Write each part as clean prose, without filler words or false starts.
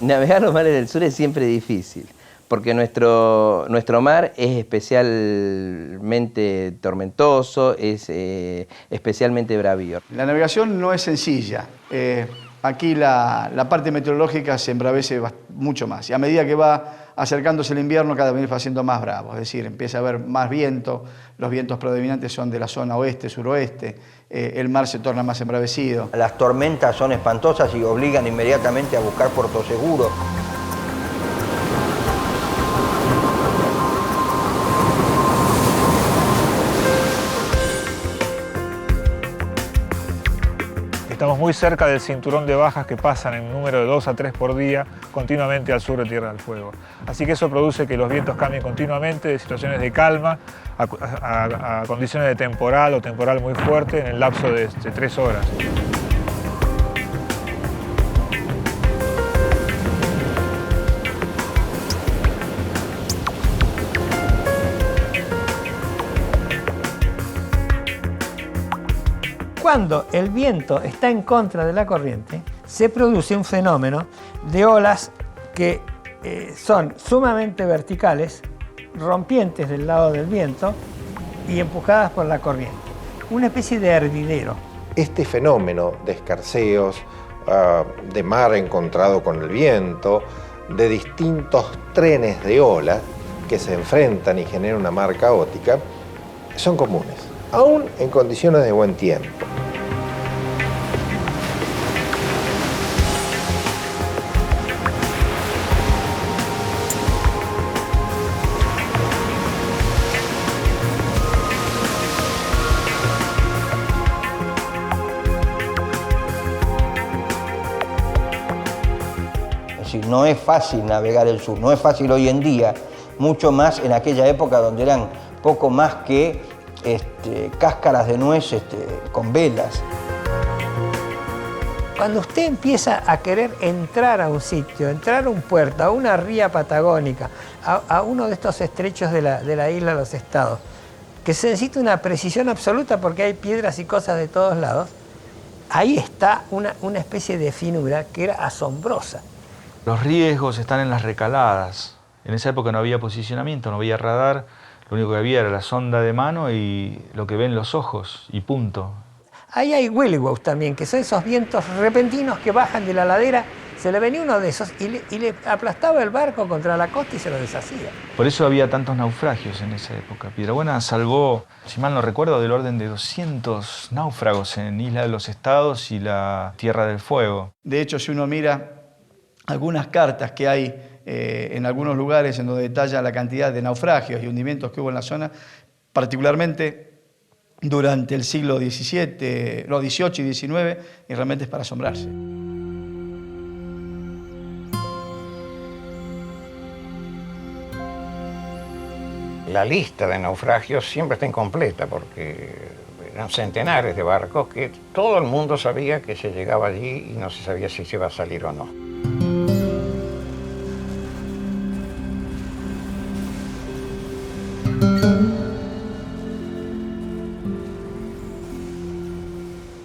Navegar los mares del sur es siempre difícil, porque nuestro mar es especialmente tormentoso, es especialmente bravío. La navegación no es sencilla. Aquí la parte meteorológica se embravece mucho más. Y a medida que va acercándose el invierno, cada vez va siendo más bravo. Es decir, empieza a haber más viento, los vientos predominantes son de la zona oeste, suroeste, el mar se torna más embravecido. Las tormentas son espantosas y obligan inmediatamente a buscar puerto seguro. Estamos muy cerca del cinturón de bajas que pasan en número de 2 a 3 por día continuamente al sur de Tierra del Fuego. Así que eso produce que los vientos cambien continuamente de situaciones de calma a condiciones de temporal o temporal muy fuerte en el lapso de 3 horas. Cuando el viento está en contra de la corriente, se produce un fenómeno de olas que son sumamente verticales, rompientes del lado del viento y empujadas por la corriente. Una especie de hervidero. Este fenómeno de escarceos, de mar encontrado con el viento, de distintos trenes de olas que se enfrentan y generan una mar caótica, son comunes, aún en condiciones de buen tiempo. No es fácil navegar el sur, no es fácil hoy en día, mucho más en aquella época donde eran poco más que cáscaras de nuez con velas. Cuando usted empieza a querer entrar a un sitio, entrar a un puerto, a una ría patagónica, a uno de estos estrechos de la isla de los Estados, que se necesita una precisión absoluta porque hay piedras y cosas de todos lados, ahí está una especie de finura que era asombrosa. Los riesgos están en las recaladas. En esa época no había posicionamiento, no había radar, lo único que había era la sonda de mano y lo que ven los ojos, y punto. Ahí hay willywaws también, que son esos vientos repentinos que bajan de la ladera Se le venía uno de esos y le aplastaba el barco contra la costa y se lo deshacía. Por eso había tantos naufragios en esa época. Piedrabuena salvó, si mal no recuerdo, del orden de 200 náufragos en Isla de los Estados y la Tierra del Fuego. De hecho, si uno mira algunas cartas que hay en algunos lugares en donde detalla la cantidad de naufragios y hundimientos que hubo en la zona, particularmente durante el siglo XVII, no, XVIII y XIX, y realmente es para asombrarse. La lista de naufragios siempre está incompleta porque eran centenares de barcos que todo el mundo sabía que se llegaba allí y no se sabía si se iba a salir o no.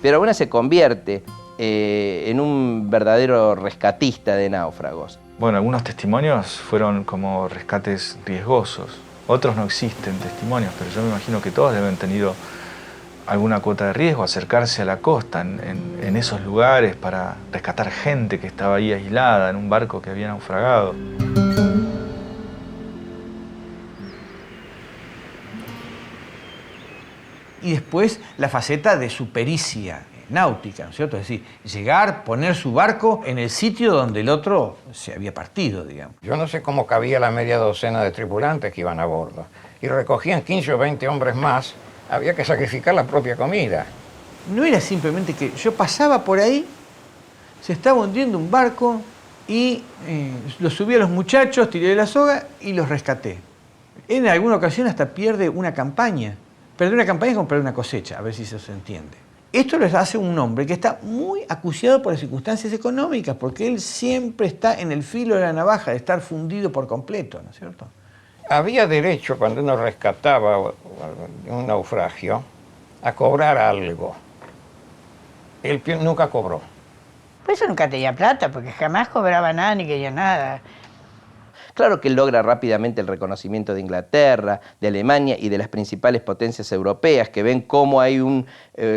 Piedrabuena se convierte en un verdadero rescatista de náufragos. Bueno, algunos testimonios fueron como rescates riesgosos. Otros no existen testimonios, pero yo me imagino que todos deben haber tenido alguna cuota de riesgo, acercarse a la costa en esos lugares para rescatar gente que estaba ahí aislada en un barco que había naufragado. Y después la faceta de su pericia náutica, ¿no es cierto? Es decir, llegar, poner su barco en el sitio donde el otro se había partido, digamos. Yo no sé cómo cabía la media docena de tripulantes que iban a bordo. Y recogían 15 o 20 hombres más, había que sacrificar la propia comida. No era simplemente que yo pasaba por ahí, se estaba hundiendo un barco y lo subí a los muchachos, tiré de la soga y los rescaté. En alguna ocasión hasta pierde una campaña. Perder una campaña es como perder una cosecha, a ver si eso se entiende. Esto les hace un hombre que está muy acuciado por las circunstancias económicas, porque él siempre está en el filo de la navaja, de estar fundido por completo, ¿no es cierto? Había derecho, cuando uno rescataba un naufragio, a cobrar algo. Él nunca cobró. Pues eso nunca tenía plata, porque jamás cobraba nada ni quería nada. Claro que él logra rápidamente el reconocimiento de Inglaterra, de Alemania y de las principales potencias europeas, que ven cómo hay un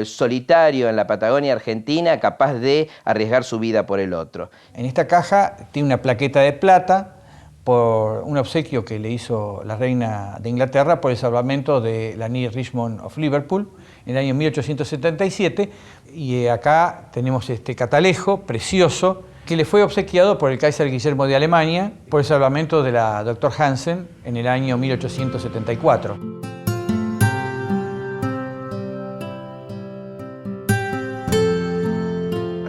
solitario en la Patagonia Argentina capaz de arriesgar su vida por el otro. En esta caja tiene una plaqueta de plata por un obsequio que le hizo la reina de Inglaterra por el salvamento de la Near Richmond of Liverpool en el año 1877. Y acá tenemos este catalejo precioso que le fue obsequiado por el Kaiser Guillermo de Alemania por el salvamento de la Dr. Hansen en el año 1874.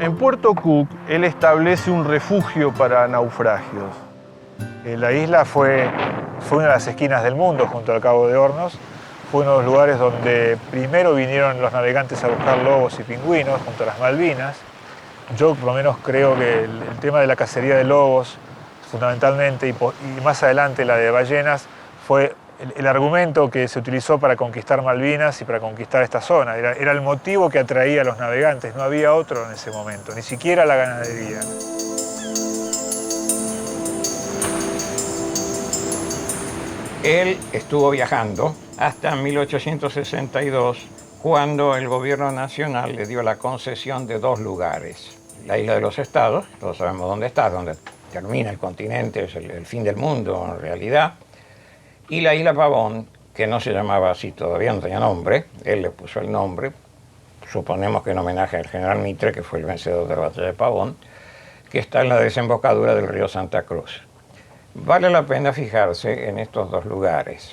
En Puerto Cook, él establece un refugio para naufragios. La isla fue una de las esquinas del mundo junto al Cabo de Hornos. Fue uno de los lugares donde primero vinieron los navegantes a buscar lobos y pingüinos junto a las Malvinas. Yo por lo menos creo que el tema de la cacería de lobos, fundamentalmente, y más adelante la de ballenas, fue el argumento que se utilizó para conquistar Malvinas y para conquistar esta zona. Era el motivo que atraía a los navegantes, no había otro en ese momento, ni siquiera la ganadería. Él estuvo viajando hasta 1862, cuando el gobierno nacional le dio la concesión de dos lugares. La Isla de los Estados, todos sabemos dónde está, donde termina el continente, es el fin del mundo en realidad, y la Isla Pavón, que no se llamaba así, todavía no tenía nombre, él le puso el nombre, suponemos que en homenaje al general Mitre, que fue el vencedor de la batalla de Pavón, que está en la desembocadura del río Santa Cruz. Vale la pena fijarse en estos dos lugares.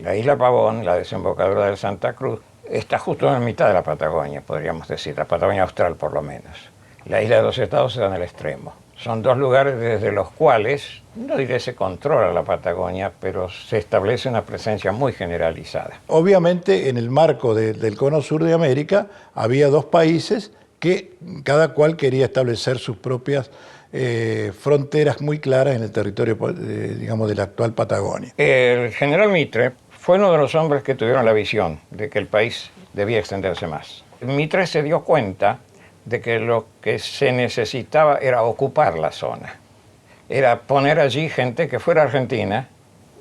La Isla Pavón, la desembocadura del Santa Cruz, está justo en la mitad de la Patagonia, podríamos decir, la Patagonia austral por lo menos. La Isla de los Estados está en el extremo. Son dos lugares desde los cuales, no diré se controla la Patagonia, pero se establece una presencia muy generalizada. Obviamente, en el marco del Cono Sur de América, había dos países que cada cual quería establecer sus propias fronteras muy claras en el territorio, digamos, de la actual Patagonia. El general Mitre fue uno de los hombres que tuvieron la visión de que el país debía extenderse más. Mitre se dio cuenta de que lo que se necesitaba era ocupar la zona, era poner allí gente que fuera argentina,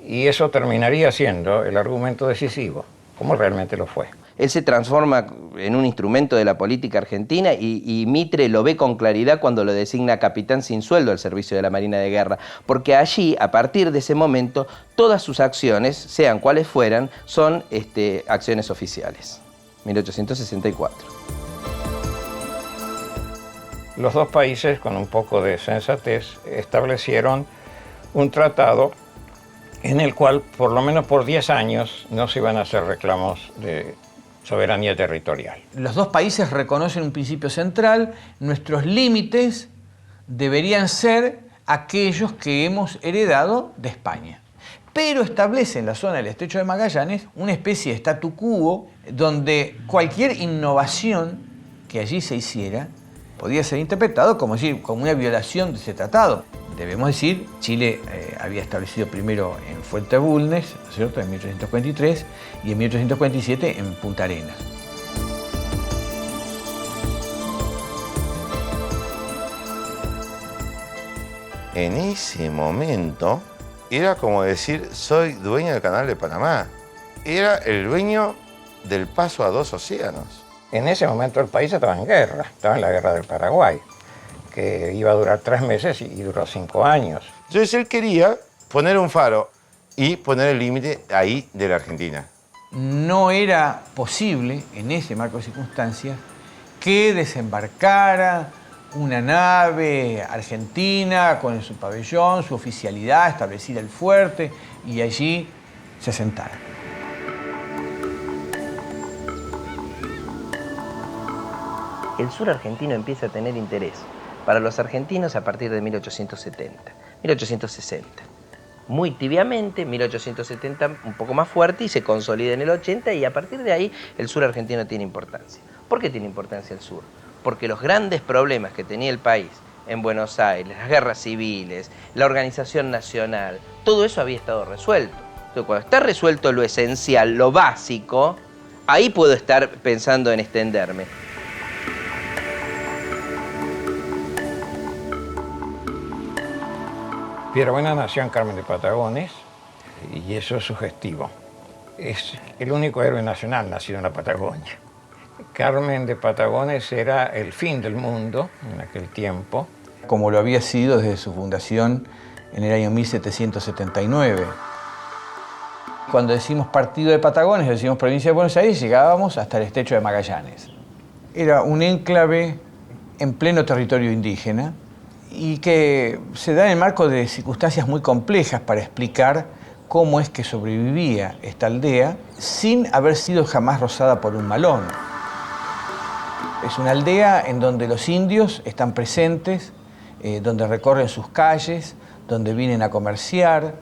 y eso terminaría siendo el argumento decisivo, como realmente lo fue. Él se transforma en un instrumento de la política argentina y Mitre lo ve con claridad cuando lo designa capitán sin sueldo al servicio de la Marina de Guerra, porque allí, a partir de ese momento, todas sus acciones, sean cuales fueran, son acciones oficiales. 1864. Los dos países, con un poco de sensatez, establecieron un tratado en el cual, por lo menos por 10 años, no se iban a hacer reclamos de soberanía territorial. Los dos países reconocen un principio central: nuestros límites deberían ser aquellos que hemos heredado de España. Pero establece en la zona del Estrecho de Magallanes una especie de statu quo donde cualquier innovación que allí se hiciera podía ser interpretado como una violación de ese tratado. Debemos decir, Chile había establecido primero en Fuerte Bulnes, ¿no es cierto?, en 1843, y en 1847 en Punta Arenas. En ese momento era como decir, soy dueño del Canal de Panamá. Era el dueño del paso a dos océanos. En ese momento el país estaba en guerra, estaba en la guerra del Paraguay, que iba a durar 3 meses y duró 5 años. Entonces él quería poner un faro y poner el límite ahí de la Argentina. No era posible, en ese marco de circunstancias, que desembarcara una nave argentina con su pabellón, su oficialidad, estableciera el fuerte y allí se asentara. El sur argentino empieza a tener interés para los argentinos a partir de 1870, 1860. Muy tibiamente, 1870 un poco más fuerte y se consolida en el 80 y a partir de ahí el sur argentino tiene importancia. ¿Por qué tiene importancia el sur? Porque los grandes problemas que tenía el país en Buenos Aires, las guerras civiles, la organización nacional, todo eso había estado resuelto. Entonces, cuando está resuelto lo esencial, lo básico, ahí puedo estar pensando en extenderme. Piedrabuena nació en Carmen de Patagones y eso es sugestivo. Es el único héroe nacional nacido en la Patagonia. Carmen de Patagones era el fin del mundo en aquel tiempo. Como lo había sido desde su fundación en el año 1779. Cuando decimos partido de Patagones, decimos provincia de Buenos Aires, llegábamos hasta el Estrecho de Magallanes. Era un enclave en pleno territorio indígena y que se da en el marco de circunstancias muy complejas para explicar cómo es que sobrevivía esta aldea sin haber sido jamás rozada por un malón. Es una aldea en donde los indios están presentes, donde recorren sus calles, donde vienen a comerciar,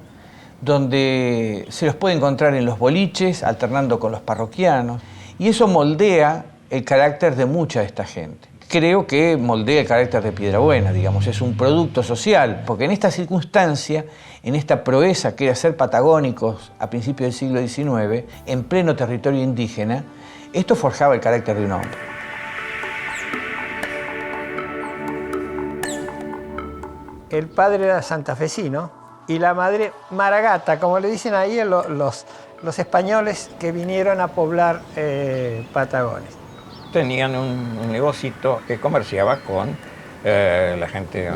donde se los puede encontrar en los boliches, alternando con los parroquianos. Y eso moldea el carácter de mucha de esta gente. Creo que moldea el carácter de Piedrabuena, digamos, es un producto social, porque en esta circunstancia, en esta proeza que era ser patagónicos a principios del siglo XIX, en pleno territorio indígena, esto forjaba el carácter de un hombre. El padre era santafesino y la madre maragata, como le dicen ahí los españoles que vinieron a poblar Patagones. Tenían un negocito que comerciaba con la gente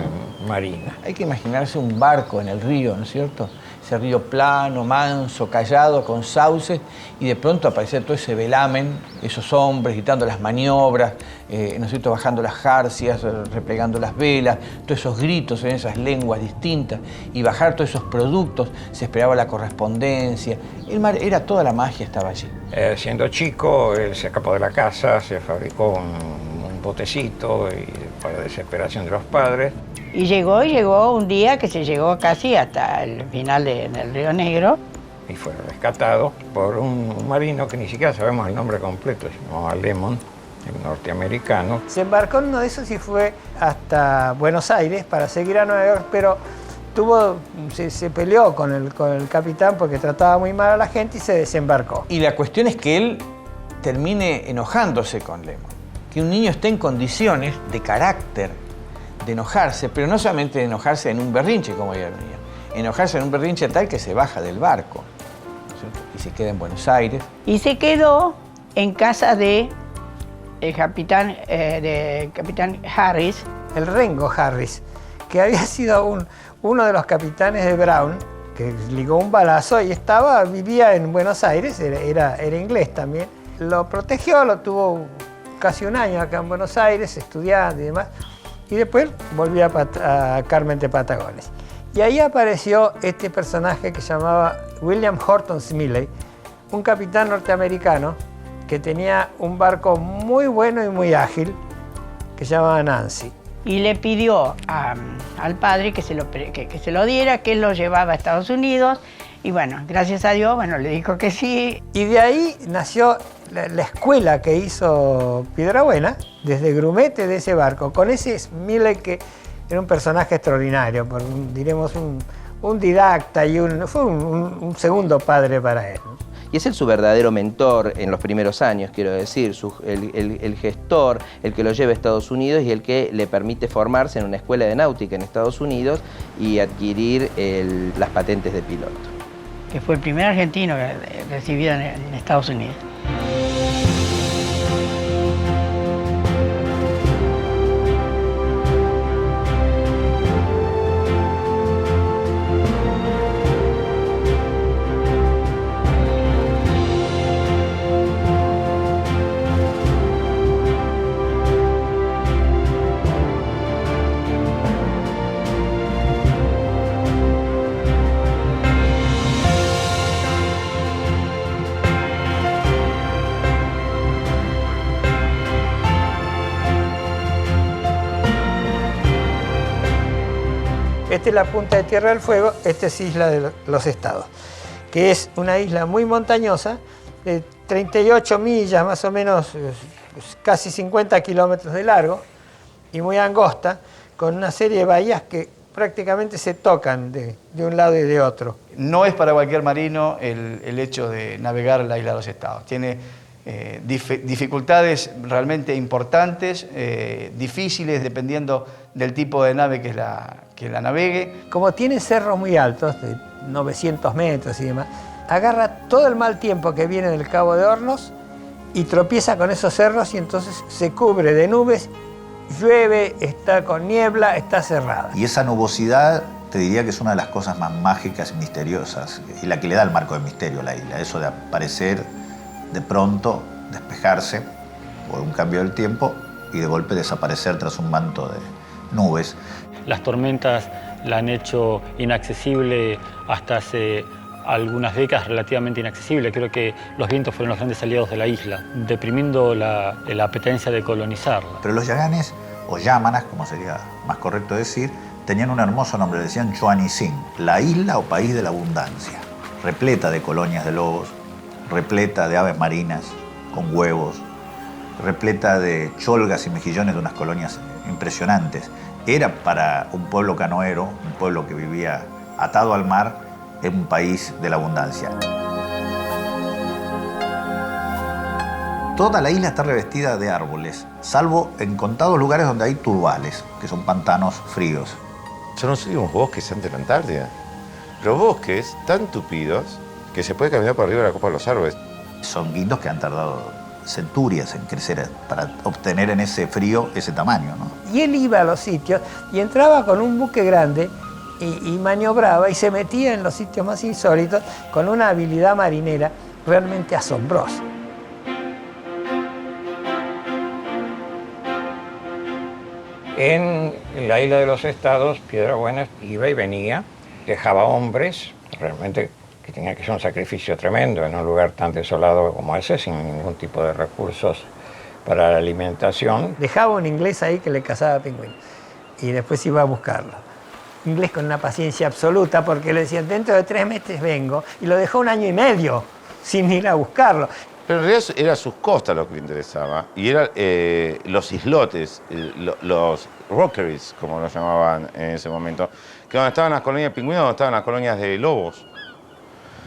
marina. Hay que imaginarse un barco en el río, ¿no es cierto? Ese río plano, manso, callado, con sauces, y de pronto aparece todo ese velamen, esos hombres gritando las maniobras, ¿no es cierto?, bajando las jarcias, replegando las velas, todos esos gritos en esas lenguas distintas, y bajar todos esos productos, se esperaba la correspondencia, el mar, era toda la magia, estaba allí. Siendo chico, él se escapó de la casa, se fabricó un botecito para desesperación de los padres. Y llegó un día que se llegó casi hasta el final del Río Negro. Y fue rescatado por un marino que ni siquiera sabemos el nombre completo, se llamaba Lemon, el norteamericano. Se embarcó en uno de esos y fue hasta Buenos Aires para seguir a Nueva York, pero se peleó con el capitán porque trataba muy mal a la gente y se desembarcó. Y la cuestión es que él termine enojándose con Lemon. Que un niño esté en condiciones de carácter de enojarse, pero no solamente de enojarse en un berrinche, como ella venía, enojarse en un berrinche tal que se baja del barco, ¿no es cierto?, y se queda en Buenos Aires. Y se quedó en casa de el capitán Harris. El Rengo Harris, que había sido uno de los capitanes de Brown, que ligó un balazo y vivía en Buenos Aires, era inglés también. Lo protegió, lo tuvo casi un año acá en Buenos Aires, estudiando y demás, y después volvió a Carmen de Patagones. Y ahí apareció este personaje que se llamaba William Horton Smiley, un capitán norteamericano que tenía un barco muy bueno y muy ágil, que se llamaba Nancy. Y le pidió al padre que se lo diera, que él lo llevaba a Estados Unidos. Y bueno, gracias a Dios, bueno, le dijo que sí. Y de ahí nació la escuela que hizo Piedrabuena, desde grumete de ese barco, con ese Smiley que era un personaje extraordinario, diremos un didacta y fue un segundo padre para él. Y es su verdadero mentor en los primeros años, quiero decir, el gestor, el que lo lleva a Estados Unidos y el que le permite formarse en una escuela de náutica en Estados Unidos y adquirir las patentes de piloto. Que fue el primer argentino recibido en Estados Unidos. Esta es la punta de Tierra del Fuego, esta es Isla de los Estados, que es una isla muy montañosa, de 38 millas, más o menos, casi 50 kilómetros de largo, y muy angosta, con una serie de bahías que prácticamente se tocan de un lado y de otro. No es para cualquier marino el hecho de navegar la Isla de los Estados. Tiene dificultades realmente importantes, difíciles dependiendo del tipo de nave que la navegue. Como tiene cerros muy altos, de 900 metros y demás, agarra todo el mal tiempo que viene del Cabo de Hornos y tropieza con esos cerros y entonces se cubre de nubes, llueve, está con niebla, está cerrada. Y esa nubosidad te diría que es una de las cosas más mágicas y misteriosas y la que le da el marco de misterio a la isla, eso de aparecer de pronto, despejarse por un cambio del tiempo y de golpe desaparecer tras un manto de nubes. Las tormentas la han hecho inaccesible hasta hace algunas décadas, relativamente inaccesible. Creo que los vientos fueron los grandes aliados de la isla, deprimiendo la apetencia de colonizarla. Pero los yaganes, o yámanas, como sería más correcto decir, tenían un hermoso nombre, decían Chuanicín, la isla o país de la abundancia, repleta de colonias de lobos, repleta de aves marinas con huevos, repleta de cholgas y mejillones de unas colonias impresionantes. Era para un pueblo canoero, un pueblo que vivía atado al mar, en un país de la abundancia. Toda la isla está revestida de árboles, salvo en contados lugares donde hay turbales, que son pantanos fríos. Yo no sé unos bosques antes de la Antártida, pero bosques tan tupidos que se puede caminar por arriba de la copa de los árboles. Son guindos que han tardado centurias en crecer para obtener en ese frío ese tamaño, ¿no? Y él iba a los sitios y entraba con un buque grande y maniobraba y se metía en los sitios más insólitos con una habilidad marinera realmente asombrosa. En la Isla de los Estados, Piedrabuena iba y venía, dejaba hombres, realmente que tenía que ser un sacrificio tremendo en un lugar tan desolado como ese, sin ningún tipo de recursos para la alimentación. Dejaba un inglés ahí que le cazaba pingüinos y después iba a buscarlo. Inglés con una paciencia absoluta porque le decían, dentro de 3 meses vengo, y lo dejó 1 año y medio sin ir a buscarlo. Pero en realidad era sus costas lo que le interesaba, y eran los islotes, los rockeries, como lo llamaban en ese momento, que donde estaban las colonias de pingüinos, donde estaban las colonias de lobos.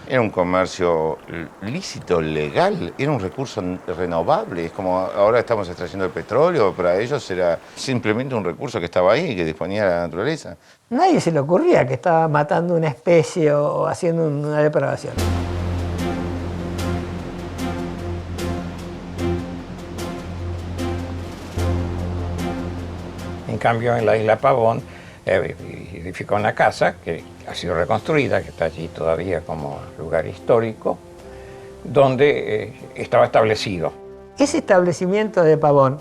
Era un comercio lícito, legal, era un recurso renovable. Es como ahora estamos extrayendo el petróleo, para ellos era simplemente un recurso que estaba ahí, que disponía de la naturaleza. Nadie se le ocurría que estaba matando una especie o haciendo una depravación. En cambio, en la isla Pavón, edificó una casa que ha sido reconstruida, que está allí todavía como lugar histórico, donde estaba establecido. Ese establecimiento de Pavón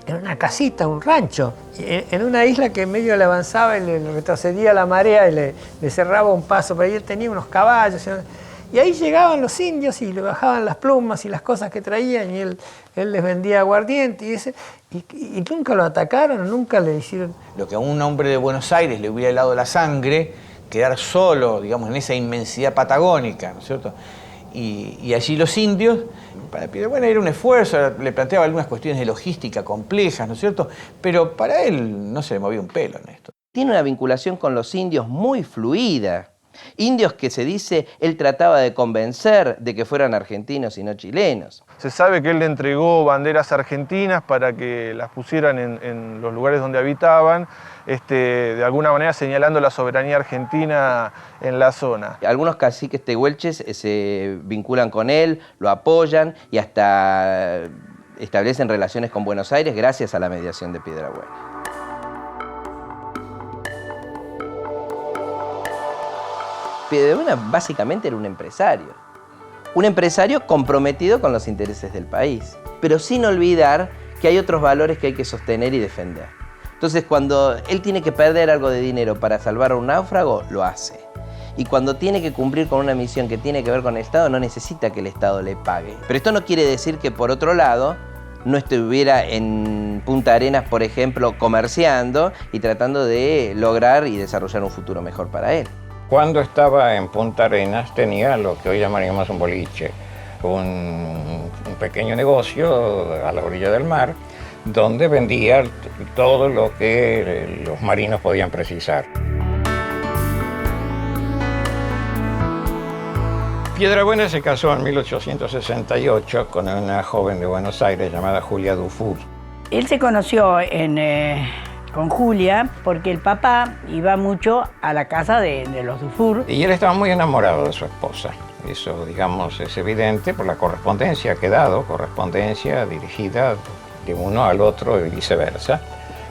era una casita, un rancho, en una isla que medio le avanzaba y le retrocedía la marea y le cerraba un paso, pero ahí él tenía unos caballos. Y ahí llegaban los indios y le bajaban las plumas y las cosas que traían y él les vendía aguardiente y nunca lo atacaron, nunca le hicieron... Lo que a un hombre de Buenos Aires le hubiera helado la sangre, quedar solo, digamos, en esa inmensidad patagónica, ¿no es cierto? Y allí los indios, para Piedrabuena era un esfuerzo, le planteaba algunas cuestiones de logística complejas, ¿no es cierto? Pero para él no se le movía un pelo en esto. Tiene una vinculación con los indios muy fluida. Indios que se dice él trataba de convencer de que fueran argentinos y no chilenos. Se sabe que él le entregó banderas argentinas para que las pusieran en los lugares donde habitaban, de alguna manera señalando la soberanía argentina en la zona. Algunos caciques tehuelches se vinculan con él, lo apoyan y hasta establecen relaciones con Buenos Aires gracias a la mediación de Piedrabuena. Piedrabuena básicamente era un empresario comprometido con los intereses del país, pero sin olvidar que hay otros valores que hay que sostener y defender. Entonces, cuando él tiene que perder algo de dinero para salvar a un náufrago, lo hace. Y cuando tiene que cumplir con una misión que tiene que ver con el Estado, no necesita que el Estado le pague. Pero esto no quiere decir que, por otro lado, no estuviera en Punta Arenas, por ejemplo, comerciando y tratando de lograr y desarrollar un futuro mejor para él. Cuando estaba en Punta Arenas tenía lo que hoy llamaríamos un boliche, un pequeño negocio a la orilla del mar, donde vendía todo lo que los marinos podían precisar. Piedrabuena se casó en 1868 con una joven de Buenos Aires llamada Julia Dufour. Él se conoció con Julia porque el papá iba mucho a la casa de los Dufour. Y él estaba muy enamorado de su esposa. Eso, digamos, es evidente por la correspondencia que ha dado, correspondencia dirigida de uno al otro y viceversa,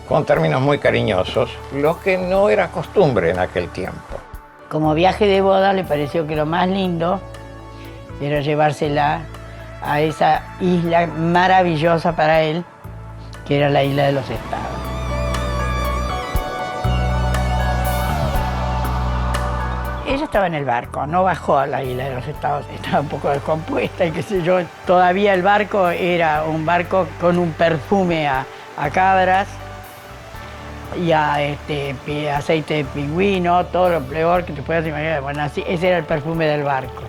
con términos muy cariñosos, lo que no era costumbre en aquel tiempo. Como viaje de boda le pareció que lo más lindo era llevársela a esa isla maravillosa para él, que era la isla de los Estados. Ella estaba en el barco, no bajó a la isla de los Estados, estaba un poco descompuesta y qué sé yo. Todavía el barco era un barco con un perfume a cabras y a aceite de pingüino, todo lo peor que te puedas imaginar. Bueno, así, ese era el perfume del barco.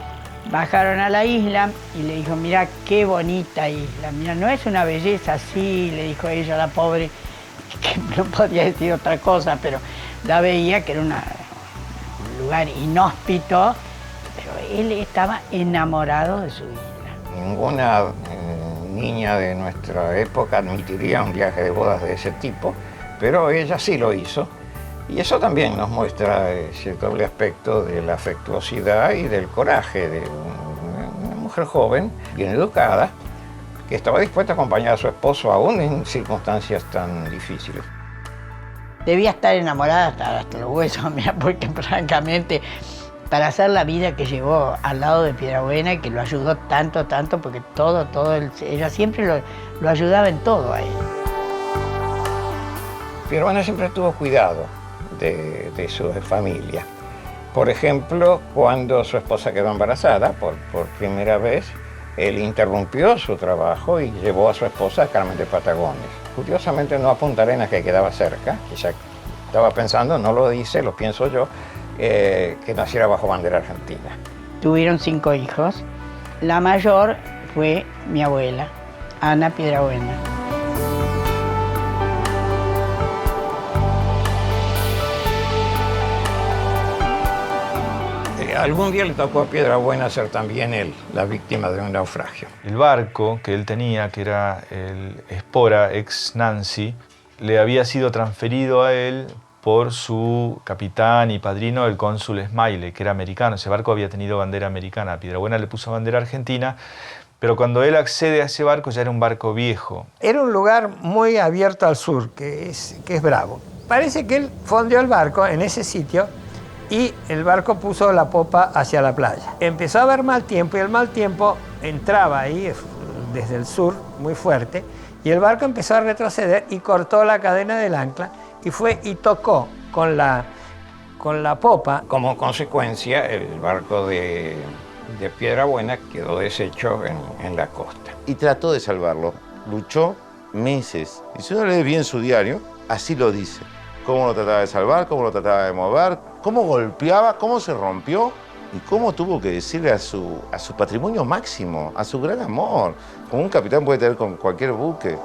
Bajaron a la isla y le dijo, mira qué bonita isla, mira, no es una belleza así, le dijo ella, la pobre, que no podía decir otra cosa, pero la veía que era un lugar inhóspito, pero él estaba enamorado de su isla. Ninguna niña de nuestra época admitiría un viaje de bodas de ese tipo, pero ella sí lo hizo. Y eso también nos muestra cierto doble aspecto de la afectuosidad y del coraje de una mujer joven, bien educada, que estaba dispuesta a acompañar a su esposo aún en circunstancias tan difíciles. Debía estar enamorada hasta los huesos, mira, porque francamente, para hacer la vida que llevó al lado de Piedrabuena y que lo ayudó tanto, porque ella siempre lo ayudaba en todo a él. Piedrabuena siempre tuvo cuidado de su familia. Por ejemplo, cuando su esposa quedó embarazada por primera vez, él interrumpió su trabajo y llevó a su esposa a Carmen de Patagones. Curiosamente no a Punta Arenas, que quedaba cerca, quizá estaba pensando, no lo dice, lo pienso yo, que naciera bajo bandera argentina. Tuvieron 5 hijos. La mayor fue mi abuela, Ana Piedrabuena. Algún día le tocó a Piedrabuena ser también él la víctima de un naufragio. El barco que él tenía, que era el Espora ex Nancy, le había sido transferido a él por su capitán y padrino, el cónsul Smiley, que era americano. Ese barco había tenido bandera americana. Piedrabuena le puso bandera argentina Pero cuando él accede a ese barco ya era un barco viejo. Era un lugar muy abierto al sur, que es bravo. Parece que él fondeó el barco en ese sitio y el barco puso la popa hacia la playa. Empezó a haber mal tiempo y el mal tiempo entraba ahí desde el sur muy fuerte y el barco empezó a retroceder y cortó la cadena del ancla y fue y tocó con la popa. Como consecuencia, el barco de Piedrabuena quedó deshecho en la costa. Y trató de salvarlo. Luchó meses. Y si uno lee bien su diario, así lo dice. Cómo lo trataba de salvar, cómo lo trataba de mover, cómo golpeaba, cómo se rompió y cómo tuvo que decirle a su patrimonio máximo, a su gran amor, como un capitán puede tener con cualquier buque.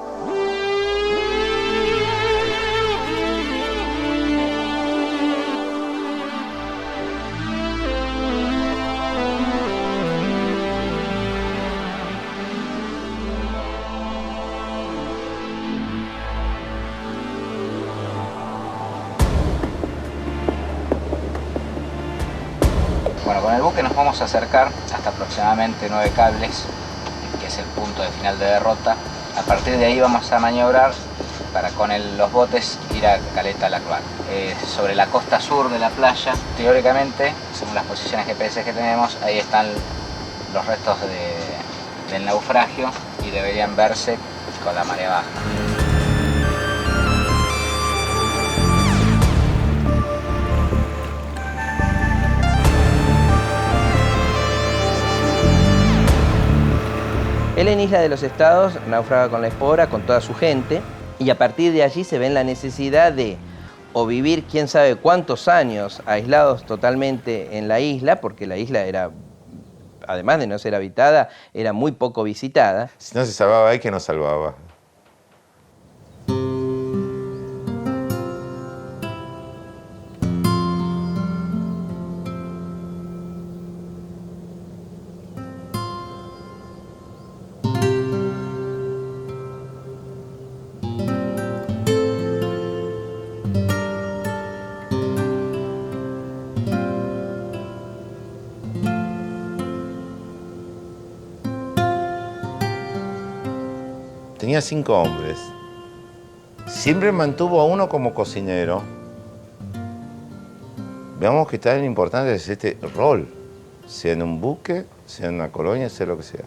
Bueno, con el buque nos vamos a acercar hasta aproximadamente 9 cables, que es el punto de final de derrota. A partir de ahí vamos a maniobrar para con los botes ir a Caleta La Croix. Sobre la costa sur de la playa, teóricamente, según las posiciones GPS que tenemos, ahí están los restos del naufragio y deberían verse con la marea baja. Él en Isla de los Estados naufraga con la Espora, con toda su gente, y a partir de allí se ven la necesidad de o vivir quién sabe cuántos años aislados totalmente en la isla, porque la isla era, además de no ser habitada, era muy poco visitada. Si no se salvaba ahí, que no salvaba. Tenía 5 hombres. Siempre mantuvo a uno como cocinero. Veamos qué tan importante es este rol, sea en un buque, sea en una colonia, sea lo que sea.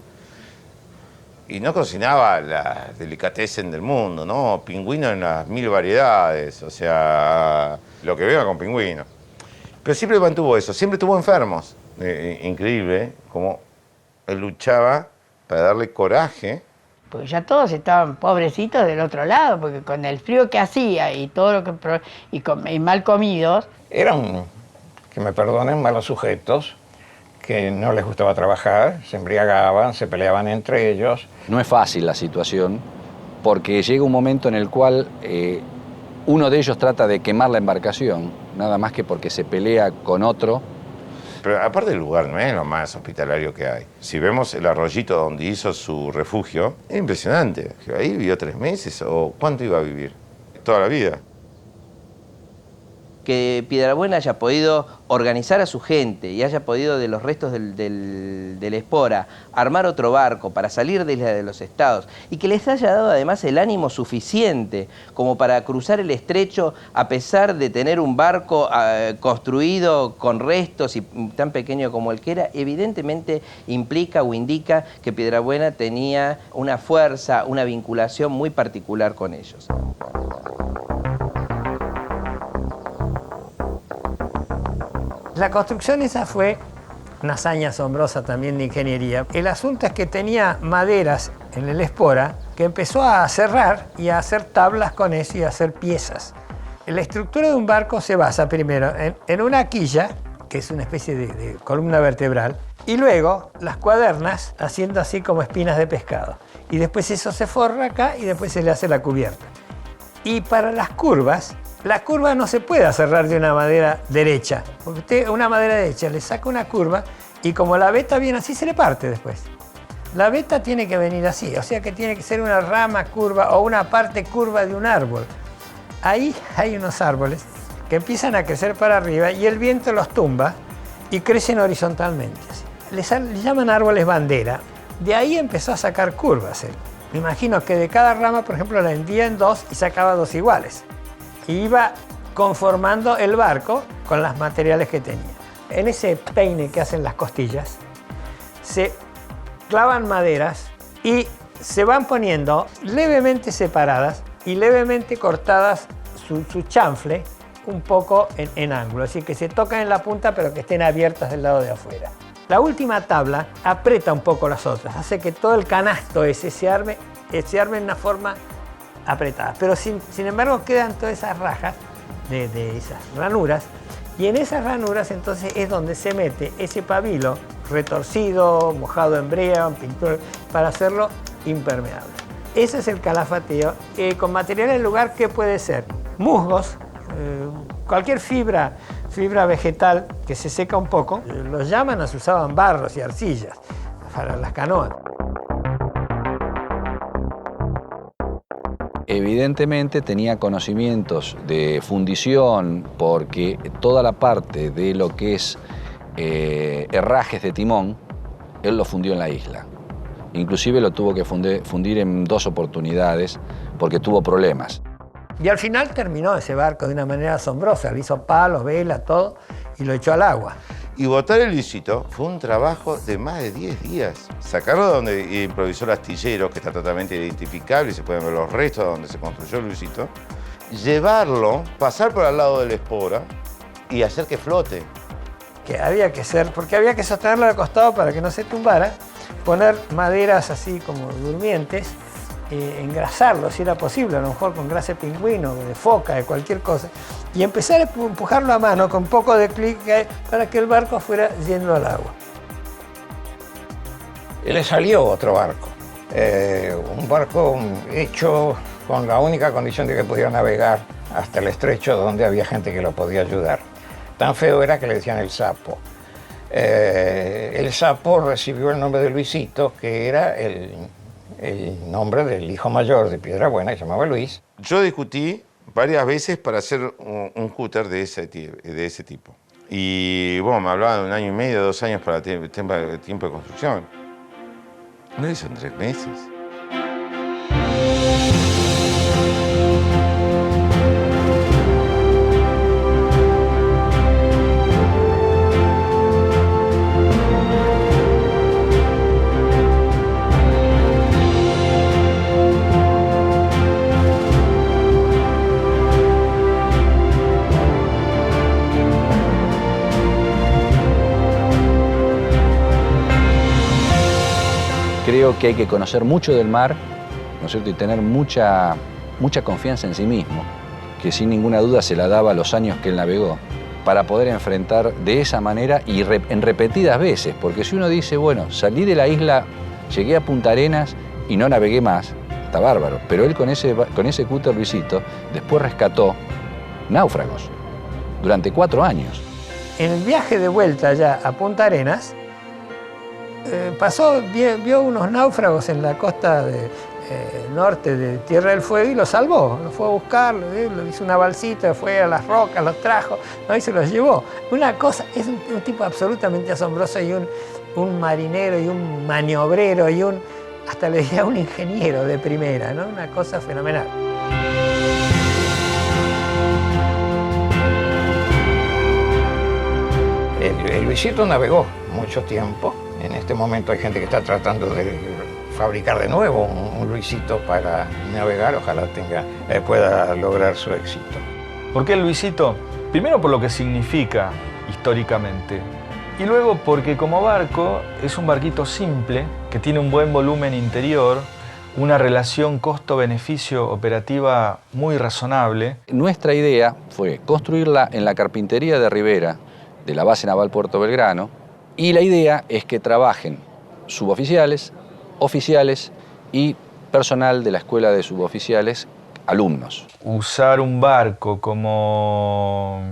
Y no cocinaba la delicatessen del mundo, ¿no? Pingüino en las 1000 variedades, o sea, lo que veo con pingüino. Pero siempre mantuvo eso, siempre tuvo enfermos. Increíble cómo él luchaba para darle coraje. Porque ya todos estaban pobrecitos del otro lado, porque con el frío que hacía y todo lo que y mal comidos. Eran, que me perdonen, malos sujetos, que no les gustaba trabajar, se embriagaban, se peleaban entre ellos. No es fácil la situación, porque llega un momento en el cual uno de ellos trata de quemar la embarcación, nada más que porque se pelea con otro. Pero aparte el lugar no es lo más hospitalario que hay. Si vemos el arroyito donde hizo su refugio, es impresionante. Ahí vivió 3 meses, o ¿cuánto iba a vivir? Toda la vida. Que Piedrabuena haya podido organizar a su gente y haya podido de los restos del Espora armar otro barco para salir de Isla de los Estados y que les haya dado además el ánimo suficiente como para cruzar el estrecho a pesar de tener un barco construido con restos y tan pequeño como el que era, evidentemente implica o indica que Piedrabuena tenía una fuerza, una vinculación muy particular con ellos. La construcción esa fue una hazaña asombrosa también de ingeniería. El asunto es que tenía maderas en el Espora que empezó a cerrar y a hacer tablas con eso y a hacer piezas. La estructura de un barco se basa primero en una quilla, que es una especie de columna vertebral, y luego las cuadernas haciendo así como espinas de pescado. Y después eso se forra acá y después se le hace la cubierta. Y para las curvas, la curva no se puede cerrar de una madera derecha, porque usted una madera derecha le saca una curva y como la veta viene así, se le parte después. La veta tiene que venir así, o sea que tiene que ser una rama curva o una parte curva de un árbol. Ahí hay unos árboles que empiezan a crecer para arriba y el viento los tumba y crecen horizontalmente. Le llaman árboles bandera De ahí empezó a sacar curvas él. Me imagino que de cada rama, por ejemplo, la hendía en dos y sacaba dos iguales. Y iba conformando el barco con los materiales que tenía. En ese peine que hacen las costillas, se clavan maderas y se van poniendo levemente separadas y levemente cortadas su chanfle un poco en ángulo, así que se tocan en la punta pero que estén abiertas del lado de afuera. La última tabla aprieta un poco las otras, hace que todo el canasto ese se arme en una forma apretada, pero sin embargo quedan todas esas rajas de esas ranuras, y en esas ranuras entonces es donde se mete ese pabilo retorcido, mojado en brea, en pintura, para hacerlo impermeable. Ese es el calafateo, con material en lugar que puede ser musgos, cualquier fibra vegetal que se seca un poco. Los llamanas usaban barros y arcillas para las canoas. Evidentemente tenía conocimientos de fundición porque toda la parte de lo que es herrajes de timón, él lo fundió en la isla. Inclusive lo tuvo que fundir en 2 oportunidades porque tuvo problemas. Y al final terminó ese barco de una manera asombrosa. Le hizo palos, velas, todo, y lo echó al agua. Y botar el Luisito fue un trabajo de más de 10 días. Sacarlo de donde improvisó el astillero, que está totalmente identificable y se pueden ver los restos de donde se construyó el Luisito. Llevarlo, pasar por al lado de la espora y hacer que flote. Que había que ser, porque había que sostenerlo al costado para que no se tumbara, poner maderas así como durmientes, engrasarlo si era posible, a lo mejor con grasa de pingüino, de foca, de cualquier cosa, y empezar a empujarlo a mano con poco de clic para que el barco fuera yendo al agua. Y le salió otro barco, un barco hecho con la única condición de que pudiera navegar hasta el estrecho donde había gente que lo podía ayudar. Tan feo era que le decían el Sapo. El Sapo recibió el nombre de Luisito, que era el nombre del hijo mayor de Piedrabuena, que se llamaba Luis. Yo discutí varias veces para hacer un cúter de ese tipo. Y bueno, me hablaban de 1 año y medio, 2 años para el tiempo de construcción. No lo hizo en 3 meses. Creo que hay que conocer mucho del mar, ¿no es cierto?, y tener mucha confianza en sí mismo, que sin ninguna duda se la daba los años que él navegó, para poder enfrentar de esa manera y en repetidas veces, porque si uno dice, bueno, salí de la isla, llegué a Punta Arenas y no navegué más, está bárbaro, pero él con ese cúter Luisito después rescató náufragos durante 4 años. En el viaje de vuelta ya a Punta Arenas, vio unos náufragos en la costa norte de Tierra del Fuego y los salvó. Lo fue a buscar, le hizo una balsita, fue a las rocas, los trajo, ¿no?, y se los llevó. Una cosa, es un tipo absolutamente asombroso y un marinero y un maniobrero y hasta le diría un ingeniero de primera, ¿no? Una cosa fenomenal. El Luisito navegó mucho tiempo. En este momento hay gente que está tratando de fabricar de nuevo un Luisito para navegar. Ojalá pueda lograr su éxito. ¿Por qué el Luisito? Primero por lo que significa históricamente. Y luego porque como barco es un barquito simple, que tiene un buen volumen interior, una relación costo-beneficio operativa muy razonable. Nuestra idea fue construirla en la carpintería de Rivera, de la base naval Puerto Belgrano, y la idea es que trabajen suboficiales, oficiales y personal de la escuela de suboficiales, alumnos. Usar un barco como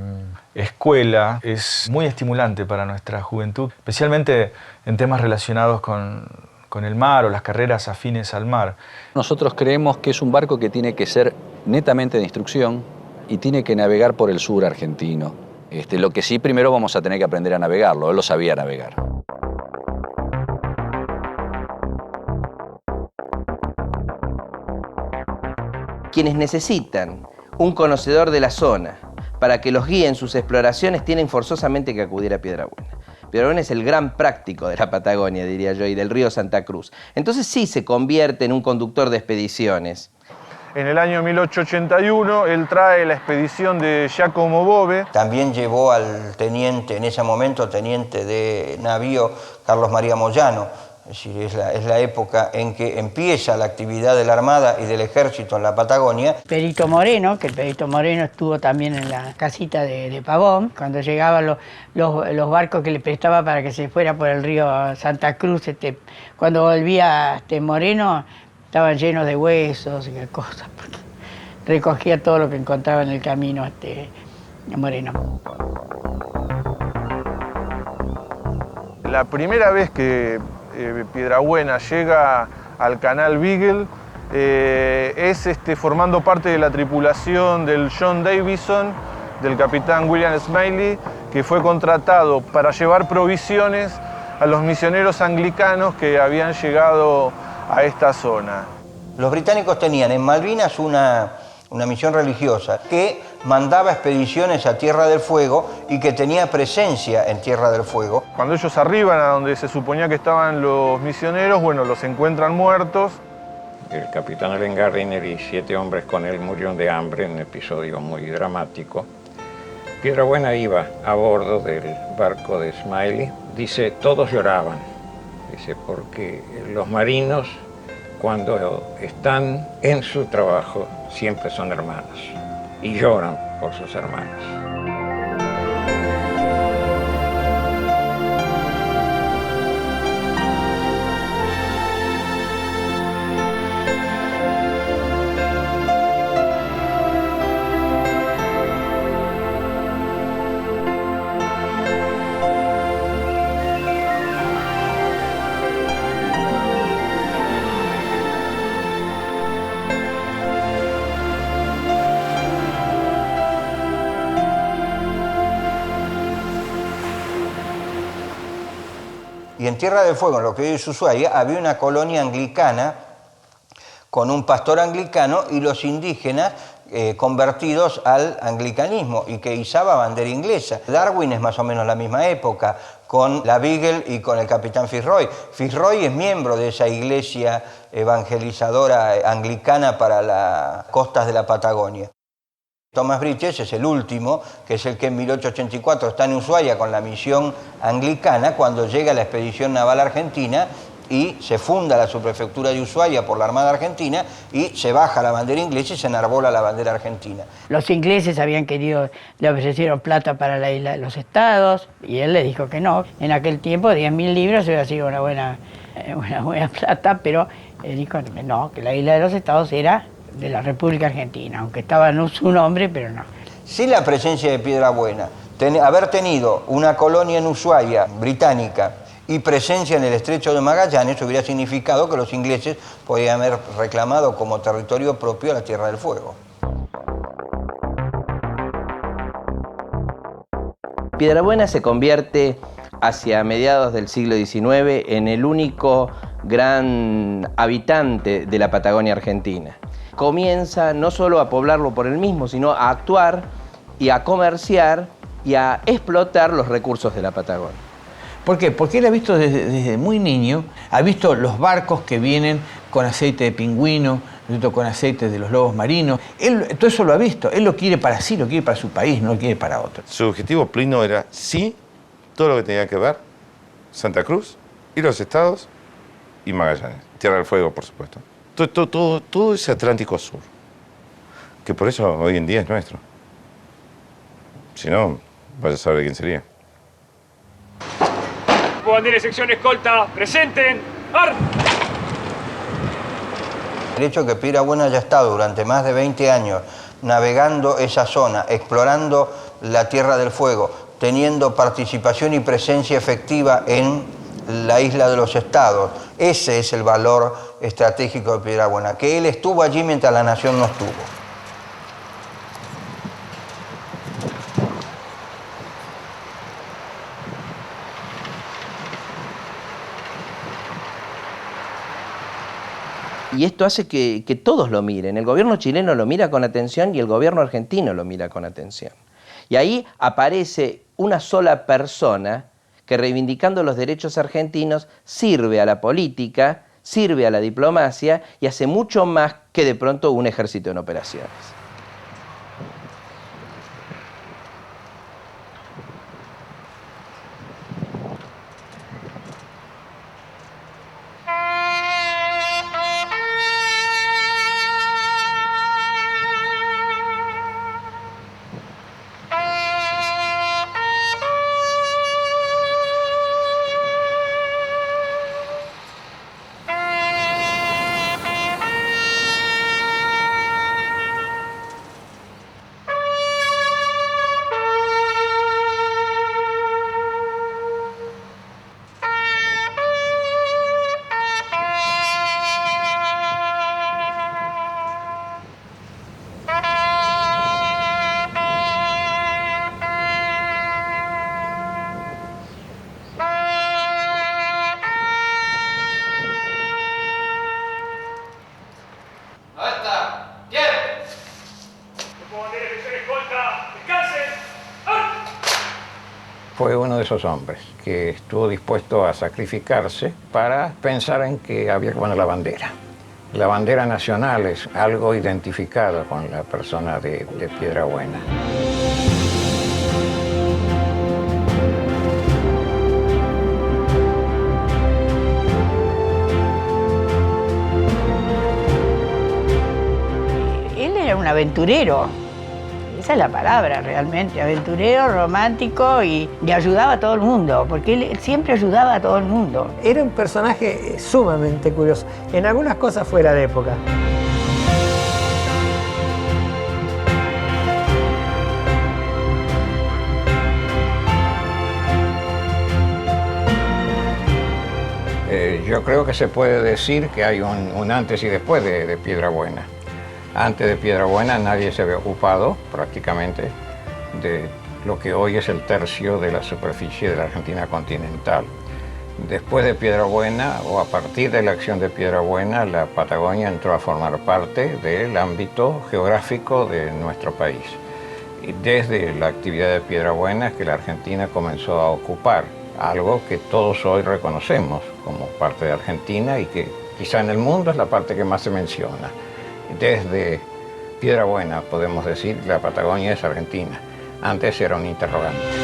escuela es muy estimulante para nuestra juventud, especialmente en temas relacionados con el mar o las carreras afines al mar. Nosotros creemos que es un barco que tiene que ser netamente de instrucción y tiene que navegar por el sur argentino. Lo que sí, primero vamos a tener que aprender a navegarlo. Él lo sabía navegar. quienes necesitan un conocedor de la zona para que los guíe en sus exploraciones tienen forzosamente que acudir a Piedrabuena. Piedrabuena es el gran práctico de la Patagonia, diría yo, y del río Santa Cruz. Entonces sí se convierte en un conductor de expediciones. En el año 1881 él trae la expedición de Giacomo Bove. También llevó al teniente, en ese momento teniente de navío, Carlos María Moyano. Es decir, es la época en que empieza la actividad de la Armada y del Ejército en la Patagonia. Perito Moreno, que el Perito Moreno estuvo también en la casita de Pavón, cuando llegaban los barcos que le prestaba para que se fuera por el río Santa Cruz, cuando volvía Moreno, estaban llenos de huesos y cosas, porque recogía todo lo que encontraba en el camino Moreno. La primera vez que Piedrabuena llega al canal Beagle es formando parte de la tripulación del John Davison, del capitán William Smiley, que fue contratado para llevar provisiones a los misioneros anglicanos que habían llegado a esta zona. Los británicos tenían en Malvinas una misión religiosa que mandaba expediciones a Tierra del Fuego y que tenía presencia en Tierra del Fuego. Cuando ellos arriban a donde se suponía que estaban los misioneros, bueno, los encuentran muertos. El capitán Allen Gardiner y 7 hombres con él murieron de hambre en un episodio muy dramático. Piedrabuena iba a bordo del barco de Smiley. Dice, todos lloraban. Dice, porque los marinos, cuando están en su trabajo, siempre son hermanos y lloran por sus hermanos. Y en Tierra del Fuego, en lo que hoy es Ushuaia, había una colonia anglicana con un pastor anglicano y los indígenas convertidos al anglicanismo y que izaba bandera inglesa. Darwin es más o menos la misma época, con la Beagle y con el capitán Fitzroy. Fitzroy es miembro de esa iglesia evangelizadora anglicana para las costas de la Patagonia. Thomas Bridges es el último, que es el que en 1884 está en Ushuaia con la misión anglicana, cuando llega la expedición naval argentina y se funda la subprefectura de Ushuaia por la Armada Argentina y se baja la bandera inglesa y se enarbola la bandera argentina. Los ingleses habían querido, le ofrecieron plata para la isla de los Estados y él le dijo que no. En aquel tiempo 10.000 libras hubiera sido una buena plata, pero él dijo que no, que la isla de los Estados era de la República Argentina, aunque estaba en su nombre, pero no. Sin la presencia de Piedrabuena, haber tenido una colonia en Ushuaia británica y presencia en el Estrecho de Magallanes hubiera significado que los ingleses podían haber reclamado como territorio propio la Tierra del Fuego. Piedrabuena se convierte hacia mediados del siglo XIX en el único gran habitante de la Patagonia Argentina. Comienza no solo a poblarlo por él mismo, sino a actuar y a comerciar y a explotar los recursos de la Patagonia. ¿Por qué? Porque él ha visto desde muy niño, ha visto los barcos que vienen con aceite de pingüino, con aceite de los lobos marinos. Él todo eso lo ha visto, él lo quiere para sí, lo quiere para su país, no lo quiere para otro. Su objetivo pleno era, sí, todo lo que tenía que ver, Santa Cruz y los Estados y Magallanes. Tierra del Fuego, por supuesto. Todo ese Atlántico Sur, que por eso hoy en día es nuestro. Si no, vaya a saber quién sería. Bandera y sección escolta, presenten. ¡Ar! El hecho de que Piedrabuena haya estado durante más de 20 años navegando esa zona, explorando la Tierra del Fuego, teniendo participación y presencia efectiva en la isla de los Estados, ese es el valor estratégico de Piedrabuena, que él estuvo allí mientras la nación no estuvo. Y esto hace que todos lo miren. El gobierno chileno lo mira con atención y el gobierno argentino lo mira con atención. Y ahí aparece una sola persona que, reivindicando los derechos argentinos, sirve a la política, sirve a la diplomacia y hace mucho más que de pronto un ejército en operaciones. Fue uno de esos hombres que estuvo dispuesto a sacrificarse para pensar en que había que poner la bandera. La bandera nacional es algo identificado con la persona de Piedrabuena. Él era un aventurero. Esa es la palabra realmente, aventurero, romántico y ayudaba a todo el mundo, porque él siempre ayudaba a todo el mundo. Era un personaje sumamente curioso, en algunas cosas fuera de época. Yo creo que se puede decir que hay un antes y después de Piedrabuena. Antes de Piedrabuena nadie se había ocupado prácticamente de lo que hoy es el tercio de la superficie de la Argentina continental. Después de Piedrabuena, o a partir de la acción de Piedrabuena, la Patagonia entró a formar parte del ámbito geográfico de nuestro país. Y desde la actividad de Piedrabuena es que la Argentina comenzó a ocupar algo que todos hoy reconocemos como parte de Argentina y que quizá en el mundo es la parte que más se menciona. Desde Piedrabuena podemos decir que la Patagonia es Argentina. Antes era un interrogante.